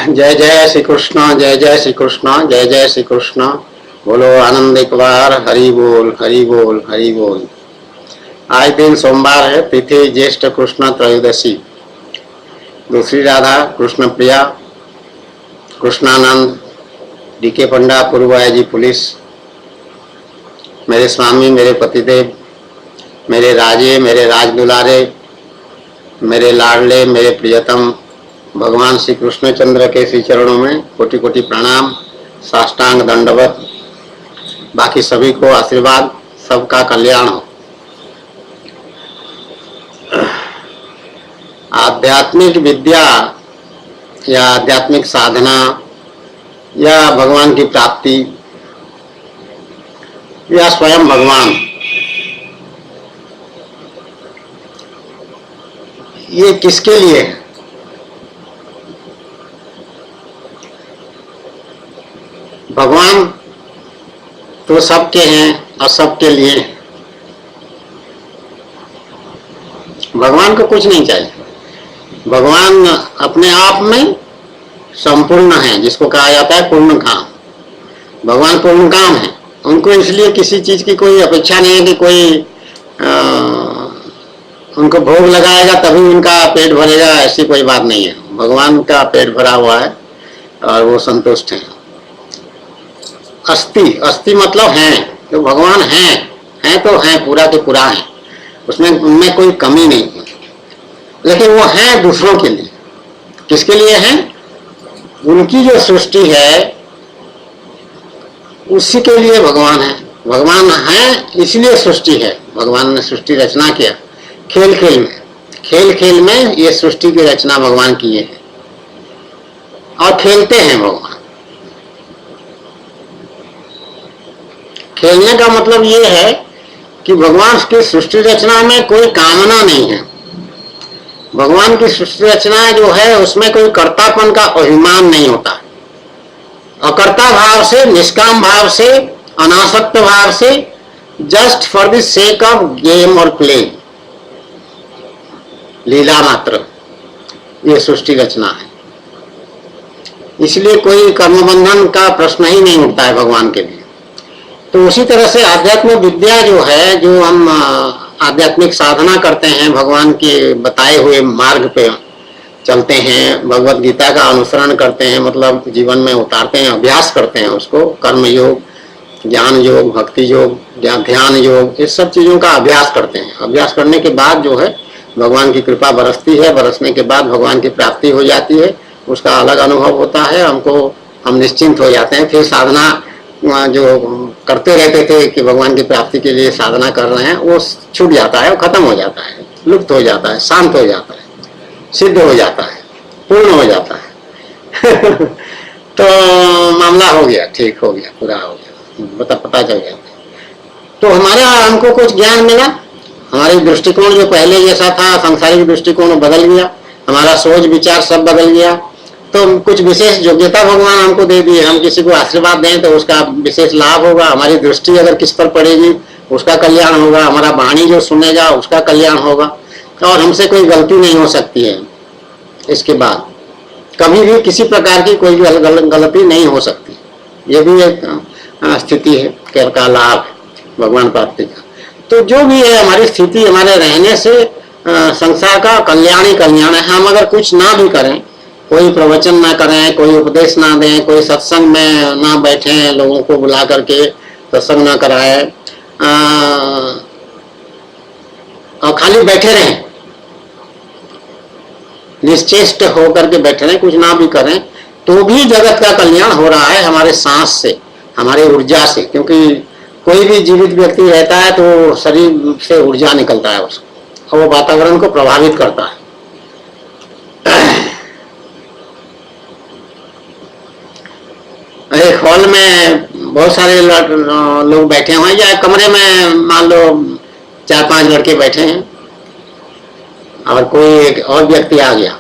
जय जय श्री कृष्ण, जय जय श्री कृष्ण, जय जय श्री कृष्ण। बोलो आनंद एक बार, हरि बोल हरि बोल हरि बोल। आज दिन सोमवार है, तिथि ज्येष्ठ कृष्ण त्रयोदशी। दूसरी राधा कृष्ण प्रिया, कृष्णानंद, डीके पंडा, पूर्वाया जी पुलिस, मेरे स्वामी, मेरे पतिदेव, मेरे राजे, मेरे राज दुलारे, मेरे लाडले, मेरे प्रियतम भगवान श्री कृष्णचंद्र के श्री चरणों में कोटि कोटि प्रणाम, साष्टांग दंडवत। बाकी सभी को आशीर्वाद, सबका कल्याण हो। आध्यात्मिक विद्या या आध्यात्मिक साधना या भगवान की प्राप्ति या स्वयं भगवान, ये किसके लिए है? भगवान तो सबके हैं और सबके लिए। भगवान को कुछ नहीं चाहिए। भगवान अपने आप में संपूर्ण है, जिसको कहा जाता है पूर्ण काम। भगवान पूर्ण काम है। उनको इसलिए किसी चीज की कोई अपेक्षा नहीं है कि कोई उनको भोग लगाएगा तभी उनका पेट भरेगा, ऐसी कोई बात नहीं है। भगवान का पेट भरा हुआ है और वो संतुष्ट है। अस्ति, अस्ति मतलब है, तो भगवान है तो है, पूरा के पूरा है, उसमें उनमें कोई कमी नहीं है। लेकिन वो है दूसरों के लिए। किसके लिए है? उनकी जो सृष्टि है उसी के लिए भगवान है। भगवान है इसलिए सृष्टि है। भगवान ने सृष्टि रचना किया खेल खेल में, खेल खेल में ये सृष्टि की रचना भगवान की है और खेलते हैं भगवान। खेलने का मतलब ये है कि भगवान की सृष्टि रचना में कोई कामना नहीं है। भगवान की सृष्टि रचना जो है उसमें कोई कर्तापन का अभिमान नहीं होता। अकर्ता भाव से, निष्काम भाव से, अनासक्त भाव से, just for the sake of game और प्ले, लीला मात्र, ये सृष्टि रचना है। इसलिए कोई कर्मबंधन का प्रश्न ही नहीं उठता है भगवान के लिए। तो उसी तरह से आध्यात्मिक विद्या जो है, जो हम आध्यात्मिक साधना करते हैं, भगवान के बताए हुए मार्ग पे चलते हैं, भगवत गीता का अनुसरण करते हैं, मतलब जीवन में उतारते हैं, अभ्यास करते हैं उसको, कर्म योग, ज्ञान योग, भक्ति योग, ध्यान योग, इस सब चीजों का अभ्यास करते हैं। अभ्यास करने के बाद जो है भगवान की कृपा बरसती है, बरसने के बाद भगवान की प्राप्ति हो जाती है। उसका अलग अनुभव होता है हमको, हम निश्चिंत हो जाते हैं। फिर साधना जो करते रहते थे कि भगवान की प्राप्ति के लिए साधना कर रहे हैं, वो छूट जाता है, वो खत्म हो जाता है, लुप्त हो जाता है, शांत हो जाता है, सिद्ध हो जाता है, पूर्ण हो जाता है। तो मामला हो गया, ठीक हो गया, पूरा हो गया, पता चल गया। तो हमारा हमको कुछ ज्ञान मिला, हमारी दृष्टिकोण जो पहले जैसा था, सांसारिक दृष्टिकोण बदल गया, हमारा सोच विचार सब बदल गया। तो कुछ विशेष योग्यता भगवान हमको दे दी। हम किसी को आशीर्वाद दें तो उसका विशेष लाभ होगा। हमारी दृष्टि अगर किस पर पड़ेगी उसका कल्याण होगा। हमारा वाणी जो सुनेगा उसका कल्याण होगा। और हमसे कोई गलती नहीं हो सकती है। इसके बाद कभी भी किसी प्रकार की कोई गलती नहीं हो सकती। ये भी एक स्थिति है, केवल का लाभ है भगवान प्राप्ति का। तो जो भी है हमारी स्थिति, हमारे रहने से संसार का कल्याण ही कल्याण है। हम अगर कुछ ना भी करें, कोई प्रवचन ना करें, कोई उपदेश ना दें, कोई सत्संग में ना बैठे, लोगों को बुला करके सत्संग ना कराए और खाली बैठे रहें, निश्चेष्ट होकर के बैठे रहें, कुछ ना भी करें, तो भी जगत का कल्याण हो रहा है हमारे सांस से, हमारे ऊर्जा से। क्योंकि कोई भी जीवित व्यक्ति रहता है तो शरीर से ऊर्जा निकलता है उसको, और वो वातावरण को प्रभावित करता है। एक हॉल में बहुत सारे लोग बैठे हुए हैं, या कमरे में मान लो 4-5 लड़के बैठे हैं और कोई एक और व्यक्ति आ गया,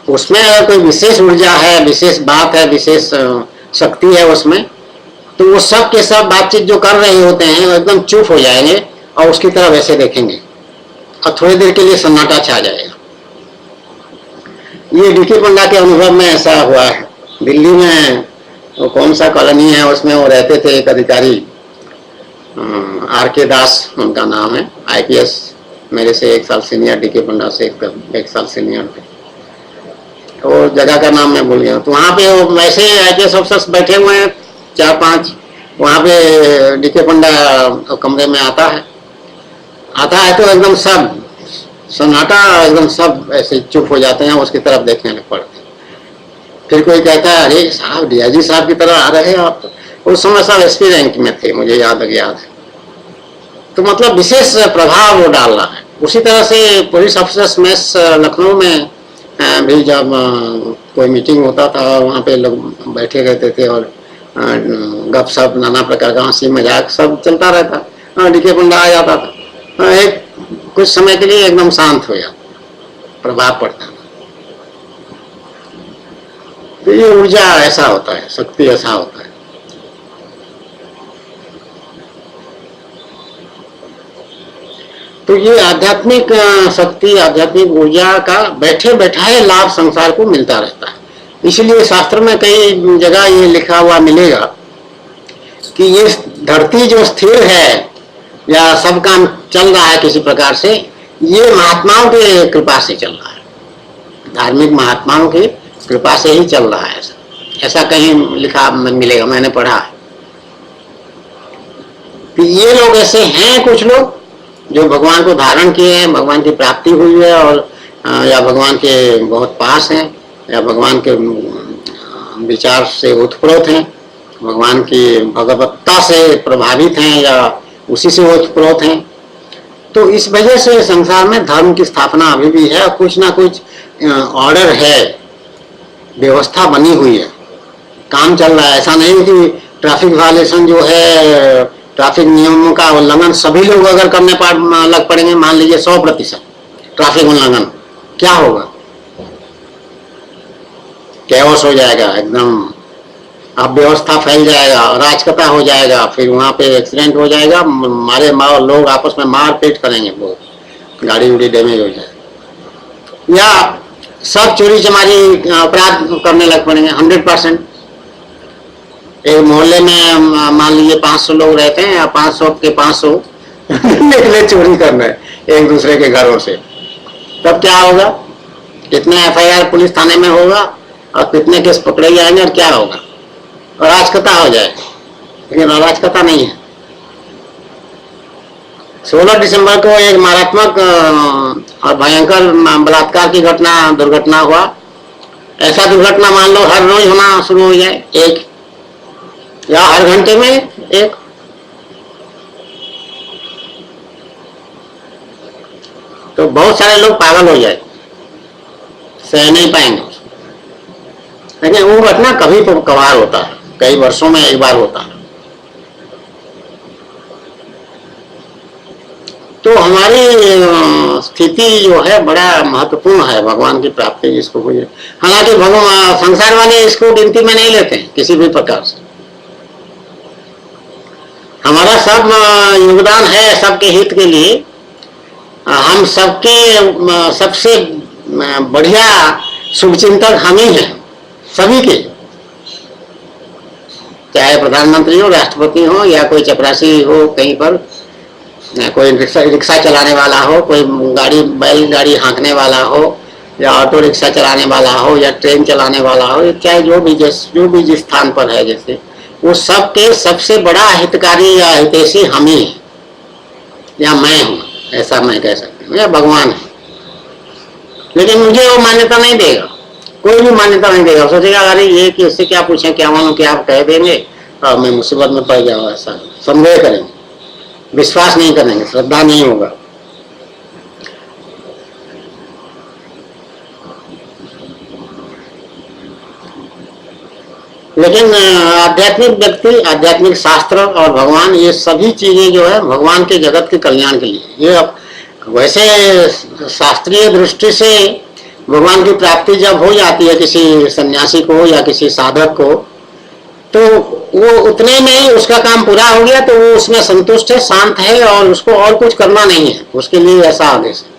उसमें अगर कोई विशेष ऊर्जा है, विशेष बात है, विशेष शक्ति है उसमें, तो वो सब के सब बातचीत जो कर रहे होते हैं वो एकदम चुप हो जाएंगे और उसकी तरफ ऐसे देखेंगे और थोड़ी देर के लिए सन्नाटा छा जाएगा। ये डीके पंडा के अनुभव में ऐसा हुआ है। दिल्ली में वो कौन सा कॉलोनी है, उसमें वो रहते थे, एक अधिकारी आर के दास उनका नाम है, आईपीएस, मेरे से 1 साल सीनियर, डीके पंडा से 1 साल सीनियर थे। और जगह का नाम मैं भूल गया। तो वहाँ पे वैसे आईपीएस ऑफिसर्स बैठे हुए हैं 4-5, वहाँ पे डीके पंडा कमरे में आता है तो एकदम सब सन्नाटा, एकदम सब ऐसे चुप हो जाते हैं, उसकी तरफ देखने लग पड़ते हैं। फिर कोई कहता है, अरे साहब डीआईजी साहब की तरह आ रहे हैं आप तो। उस समय सब एसपी रैंक में थे, मुझे याद है। तो मतलब विशेष प्रभाव वो डाल रहा है। उसी तरह से पुलिस ऑफिसर्स मेस लखनऊ में भी जब कोई मीटिंग होता था, वहाँ पे लोग बैठे रहते थे और गपशप, नाना प्रकार का हंसी मजाक सब चलता रहता। डीके पंडा आ जाता था, एक कुछ समय के लिए एकदम शांत हो जाता, प्रभाव पड़ता था। तो ये ऊर्जा ऐसा होता है, शक्ति ऐसा होता है। तो ये आध्यात्मिक शक्ति, आध्यात्मिक ऊर्जा का बैठे बैठाए लाभ संसार को मिलता रहता है। इसलिए शास्त्र में कई जगह ये लिखा हुआ मिलेगा कि ये धरती जो स्थिर है या सब काम चल रहा है किसी प्रकार से, ये महात्माओं की कृपा से चल रहा है, धार्मिक महात्माओं की कृपा से ही चल रहा है। ऐसा कहीं लिखा मिलेगा, मैंने पढ़ा है कि ये लोग ऐसे हैं, कुछ लोग जो भगवान को धारण किए हैं, भगवान की प्राप्ति हुई है, और या भगवान के बहुत पास हैं, या भगवान के विचार से उत्प्रोत हैं, भगवान की भगवत्ता से प्रभावित हैं या उसी से उत्प्रोत हैं। तो इस वजह से संसार में धर्म की स्थापना अभी भी है, कुछ ना कुछ ऑर्डर है, व्यवस्था बनी हुई है, काम चल रहा है। ऐसा नहीं कि ट्रैफिक वायलेशन जो है, ट्रैफिक नियमों का उल्लंघन सभी लोग अगर करने लग पड़ेंगे, मान लीजिए 100% ट्रैफिक उल्लंघन, क्या होगा? कैओस हो जाएगा एकदम, अब व्यवस्था फैल जाएगा, अराजकता हो जाएगा, फिर वहां पे एक्सीडेंट हो जाएगा, मारे मार, लोग आपस में मार पीट करेंगे, बहुत गाड़ी उड़ी डैमेज हो जाएगी, या सब चोरी चमारी अपराध करने लग पड़ेंगे 100%। एक मोहल्ले में मान लीजिए 500 लोग रहते हैं, या 500 के 500 निकले चोरी करने एक दूसरे के घरों से, तब क्या होगा? कितने एफआईआर पुलिस थाने में होगा और कितने केस पकड़े जाएंगे और क्या होगा? अराजकता हो जाएगी। लेकिन अराजकता नहीं है। 16 दिसंबर को एक मारात्मक और भयंकर बलात्कार की दुर्घटना हुआ। ऐसा दुर्घटना मान लो हर रोज होना शुरू हो जाए, एक या हर घंटे में एक, तो बहुत सारे लोग पागल हो जाए, सह नहीं पाएंगे। लेकिन वो घटना कभी कभार होता है, कई वर्षों में एक बार होता है। तो हमारी स्थिति जो है बड़ा महत्वपूर्ण है, भगवान की प्राप्ति जिसको हुई है। हालांकि भगवान संसार वाले इसको गिनती में नहीं लेते हैं किसी भी प्रकार से। हमारा सब योगदान है सबके हित के लिए। हम सबके सबसे बढ़िया शुभचिंतक हम ही हैं, सभी के, चाहे प्रधानमंत्री हो, राष्ट्रपति हो, या कोई चपरासी हो कहीं पर, कोई रिक्शा चलाने वाला हो, कोई बैलगाड़ी हाँकने वाला हो, या ऑटो रिक्शा चलाने वाला हो, या ट्रेन चलाने वाला हो, चाहे जो भी जिस स्थान पर है, जैसे वो सबके सबसे बड़ा हितकारी या हितैषी हम ही हैं, या मैं हूँ, ऐसा मैं कह सकती हूँ, या भगवान है। लेकिन मुझे वो मान्यता नहीं देगा, कोई भी मान्यता नहीं देगा। सोचेगा अरे ये कि इससे क्या पूछें, क्या मालूम, क्या आप कह देंगे और मैं मुसीबत में पड़ जाऊँ, ऐसा संदेह करेंगे, विश्वास नहीं करेंगे, श्रद्धा नहीं होगा। लेकिन आध्यात्मिक व्यक्ति, आध्यात्मिक शास्त्र और भगवान, ये सभी चीजें जो है भगवान के जगत के कल्याण के लिए। ये वैसे शास्त्रीय दृष्टि से भगवान की प्राप्ति जब हो जाती है किसी सन्यासी को या किसी साधक को, तो वो उतने में ही उसका काम पूरा हो गया तो वो उसमें संतुष्ट है, शांत है और उसको और कुछ करना नहीं है। उसके लिए ऐसा आदेश है।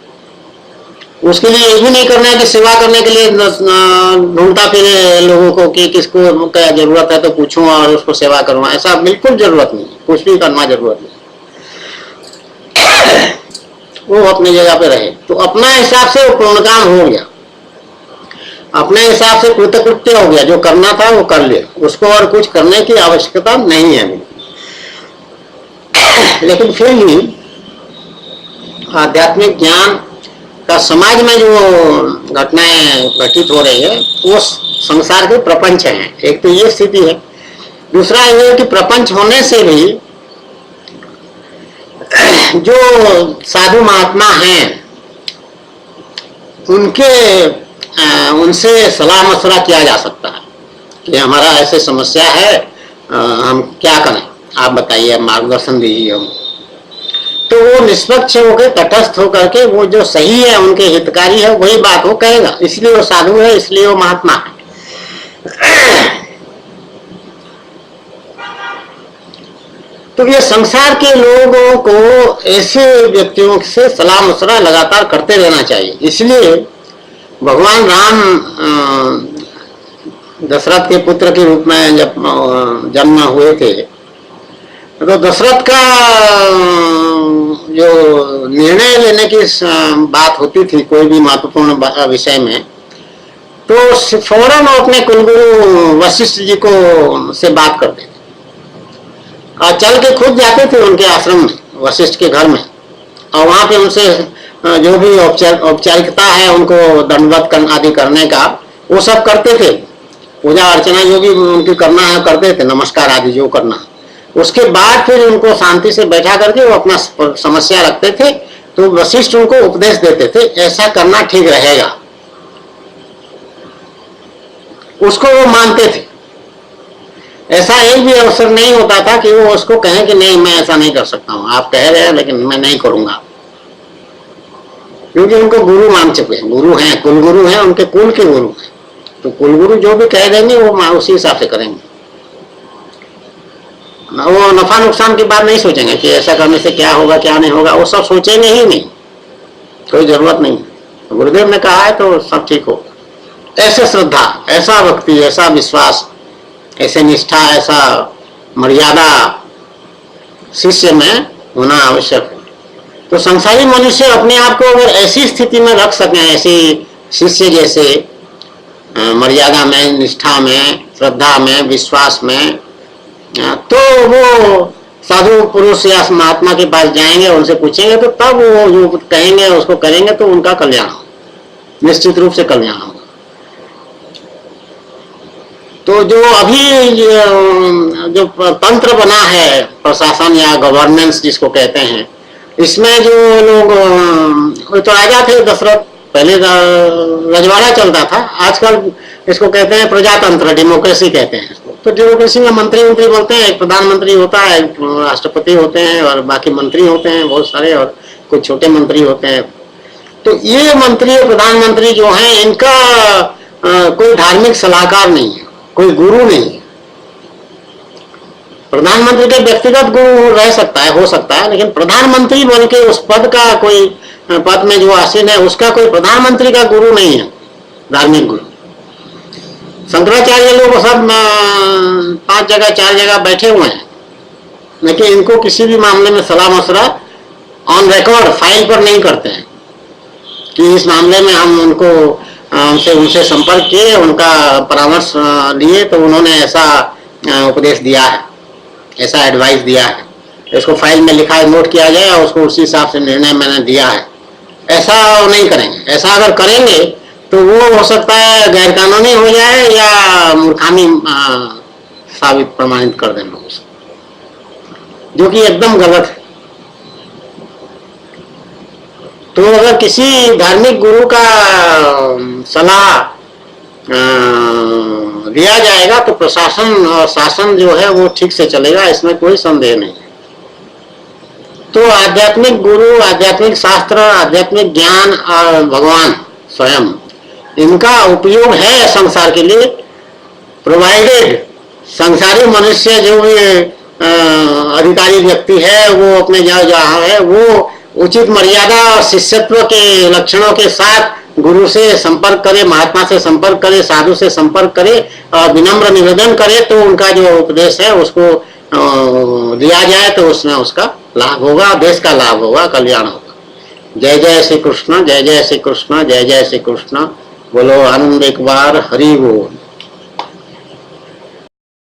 उसके लिए ये भी नहीं करना है कि सेवा करने के लिए ढूंढता फिरे लोगों को कि किसको क्या जरूरत है तो पूछूं और उसको सेवा करूं। ऐसा बिल्कुल जरूरत नहीं है, कुछ भी करना जरूरत नहीं। वो अपनी जगह पे रहे तो अपना हिसाब से वो पूर्ण काम हो गया, अपने हिसाब से कृतकृत्य हो गया, जो करना था वो कर लिया, उसको और कुछ करने की आवश्यकता नहीं है। लेकिन फिर भी आध्यात्मिक ज्ञान का समाज में जो घटनाएं घटित हो रही है वो संसार के प्रपंच हैं। एक तो ये स्थिति है, दूसरा ये है कि प्रपंच होने से भी जो साधु महात्मा हैं उनसे सलाह मशवरा किया जा सकता है कि हमारा ऐसे समस्या है, हम क्या करें, आप बताइए, मार्गदर्शन दीजिए हम। तो वो निष्पक्ष होकर, तटस्थ होकर के वो जो सही है, उनके हितकारी है, वही बात वो कहेगा। इसलिए वो साधु है, इसलिए वो महात्मा है। तो ये संसार के लोगों को ऐसे व्यक्तियों से सलाह मशवरा लगातार करते रहना चाहिए। इसलिए भगवान राम दशरथ के पुत्र के रूप में जब जन्म हुए थे तो दशरथ का जो निर्णय लेने की बात होती थी कोई भी महत्वपूर्ण विषय में, तो फौरन अपने कुलगुरु वशिष्ठ जी को से बात करते थे और चल के खुद जाते थे उनके आश्रम में, वशिष्ठ के घर में, और वहां पे उनसे जो भी औपचारिकता है उनको दंडवत आदि करने का वो सब करते थे। पूजा अर्चना जो भी उनकी करना है करते थे, नमस्कार आदि जो करना। उसके बाद फिर उनको शांति से बैठा करके वो अपना समस्या रखते थे, तो वशिष्ठ उनको उपदेश देते थे, ऐसा करना ठीक रहेगा। उसको वो मानते थे। ऐसा एक भी अवसर नहीं होता था कि वो उसको कहें कि नहीं मैं ऐसा नहीं कर सकता हूं, आप कह रहे हैं लेकिन मैं नहीं करूंगा, क्योंकि उनको गुरु मान चुके हैं, गुरु हैं, कुलगुरु हैं, उनके कुल के गुरु हैं। तो कुलगुरु जो भी कह देंगे वो उसी हिसाब से करेंगे। वो नफा नुकसान की बात नहीं सोचेंगे कि ऐसा करने से क्या होगा क्या नहीं होगा, वो सब सोचेंगे ही नहीं, कोई जरूरत नहीं। तो गुरुदेव ने कहा है तो सब ठीक हो। ऐसे श्रद्धा, ऐसा भक्ति, ऐसा विश्वास, ऐसे निष्ठा, ऐसा मर्यादा शिष्य में होना आवश्यक है। तो संसारी मनुष्य अपने आप को अगर ऐसी स्थिति में रख सकें, ऐसी शिष्य जैसे मर्यादा में, निष्ठा में, श्रद्धा में, विश्वास में, तो वो साधु पुरुष या महात्मा के पास जाएंगे, उनसे पूछेंगे तो तब वो जो कहेंगे उसको करेंगे तो उनका कल्याण हो, निश्चित रूप से कल्याण होगा। तो जो अभी जो तंत्र बना है, प्रशासन या गवर्नेंस जिसको कहते हैं, इसमें जो लोग, तो राजा थे दशरथ, पहले रजवाड़ा चलता था, आजकल इसको कहते हैं प्रजातंत्र, डेमोक्रेसी कहते हैं इसको। तो डेमोक्रेसी में मंत्री बोलते हैं, एक प्रधानमंत्री होता है, एक राष्ट्रपति होते हैं और बाकी मंत्री होते हैं बहुत सारे, और कुछ छोटे मंत्री होते हैं। तो ये मंत्री और प्रधानमंत्री जो हैं, इनका कोई धार्मिक सलाहकार नहीं है, कोई गुरु नहीं है। प्रधानमंत्री के व्यक्तिगत गुरु रह सकता है, हो सकता है, लेकिन प्रधानमंत्री बन के उस पद का कोई पद में जो आसीन है उसका कोई प्रधानमंत्री का गुरु नहीं है, धार्मिक गुरु। शंकराचार्य लोग सब 5 जगह 4 जगह बैठे हुए हैं, लेकिन इनको किसी भी मामले में सलाह मशवरा ऑन रिकॉर्ड फाइल पर नहीं करते हैं कि इस मामले में हम उनसे संपर्क किए, उनका परामर्श लिए तो उन्होंने ऐसा उपदेश दिया है, ऐसा एडवाइस दिया है, इसको फाइल में लिखा है, नोट किया जाए और उसको उसी हिसाब से निर्णय मैंने दिया है। ऐसा नहीं करेंगे। ऐसा अगर करेंगे तो वो हो सकता है गैर कानूनी हो जाए या मूर्खामी साबित प्रमाणित कर दें लोग, जो कि एकदम गलत है। तो अगर किसी धार्मिक गुरु का सलाह दिया जाएगा तो प्रशासन और शासन जो है वो ठीक से चलेगा, इसमें कोई संदेह नहीं है। तो आध्यात्मिक गुरु, आध्यात्मिक शास्त्र, आध्यात्मिक ज्ञान और भगवान स्वयं, इनका उपयोग है संसार के लिए, प्रोवाइडेड संसारी मनुष्य जो भी अधिकारी व्यक्ति है वो अपने जहाँ है वो उचित मर्यादा और शिष्यत्व के लक्षणों के साथ गुरु से संपर्क करे, महात्मा से संपर्क करे, साधु से संपर्क करे और विनम्र निवेदन करे तो उनका जो उपदेश है उसको दिया जाए तो उसमें उसका लाभ होगा, देश का लाभ होगा, कल्याण होगा। जय जय श्री कृष्ण, जय जय श्री कृष्ण, जय जय श्री कृष्ण। बोलो आनंद एक बार, हरि बोल।